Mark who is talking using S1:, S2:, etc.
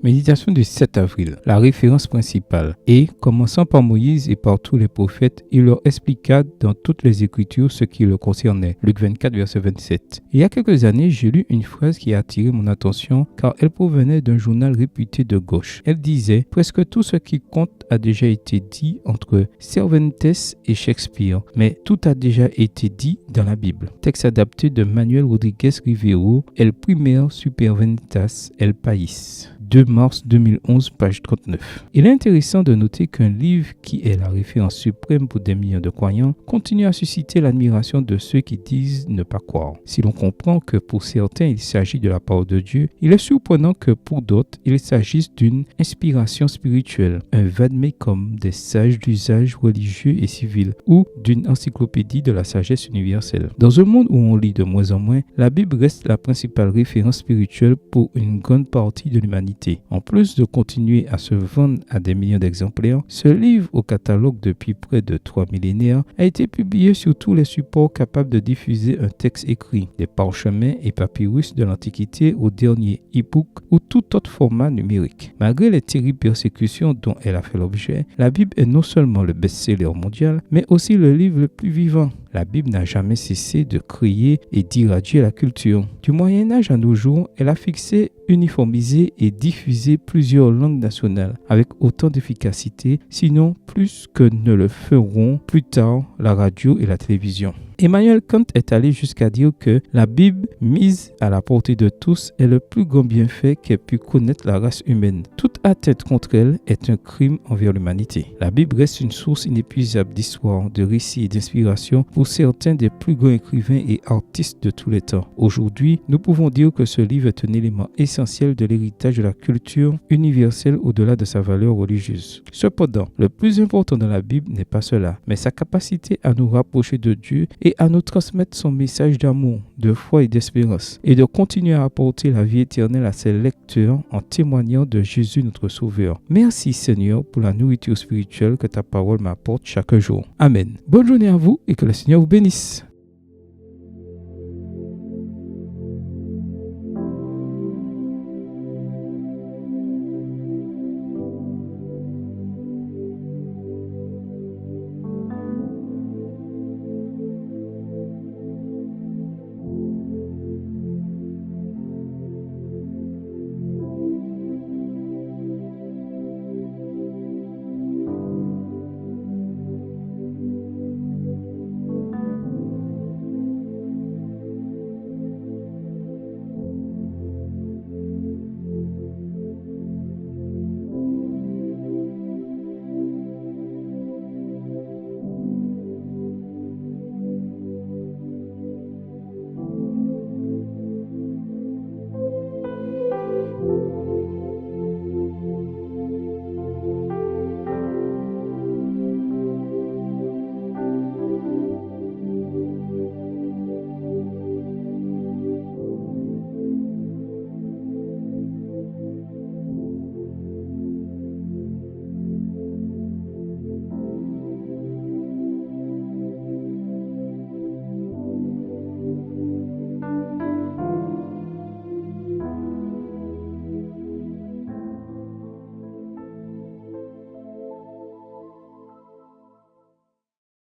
S1: Méditation du 7 avril, la référence principale. Et, commençant par Moïse et par tous les prophètes, il leur expliqua dans toutes les Écritures ce qui le concernait. Luc 24, verset 27. Il y a quelques années, j'ai lu une phrase qui a attiré mon attention car elle provenait d'un journal réputé de gauche. Elle disait « Presque tout ce qui compte a déjà été dit entre Cervantes et Shakespeare, mais tout a déjà été dit dans la Bible. » Texte adapté de Manuel Rodriguez Rivero, El primer superventas el país. 2 mars 2011, page 39. Il est intéressant de noter qu'un livre qui est la référence suprême pour des millions de croyants continue à susciter l'admiration de ceux qui disent ne pas croire. Si l'on comprend que pour certains il s'agit de la parole de Dieu, il est surprenant que pour d'autres il s'agisse d'une inspiration spirituelle, un vade-mecum des sages d'usage religieux et civil ou d'une encyclopédie de la sagesse universelle. Dans un monde où on lit de moins en moins, la Bible reste la principale référence spirituelle pour une grande partie de l'humanité. En plus de continuer à se vendre à des millions d'exemplaires, ce livre au catalogue depuis près de 3 millénaires a été publié sur tous les supports capables de diffuser un texte écrit, des parchemins et papyrus de l'Antiquité au dernier e-book ou tout autre format numérique. Malgré les terribles persécutions dont elle a fait l'objet, la Bible est non seulement le best-seller mondial, mais aussi le livre le plus vivant. La Bible n'a jamais cessé de crier et d'irradier la culture. Du Moyen-Âge à nos jours, elle a fixé, uniformisé et diffusé plusieurs langues nationales avec autant d'efficacité, sinon plus que ne le feront plus tard la radio et la télévision. Emmanuel Kant est allé jusqu'à dire que la Bible, mise à la portée de tous, est le plus grand bienfait qu'ait pu connaître la race humaine. Toute atteinte contre elle est un crime envers l'humanité. La Bible reste une source inépuisable d'histoire, de récits et d'inspiration pour certains des plus grands écrivains et artistes de tous les temps. Aujourd'hui, nous pouvons dire que ce livre est un élément essentiel de l'héritage de la culture universelle au-delà de sa valeur religieuse. Cependant, le plus important dans la Bible n'est pas cela, mais sa capacité à nous rapprocher de Dieu et à nous transmettre son message d'amour, de foi et d'espérance, et de continuer à apporter la vie éternelle à ses lecteurs en témoignant de Jésus notre Sauveur. Merci Seigneur pour la nourriture spirituelle que ta parole m'apporte chaque jour. Amen. Bonne journée à vous et que le Seigneur vous bénisse.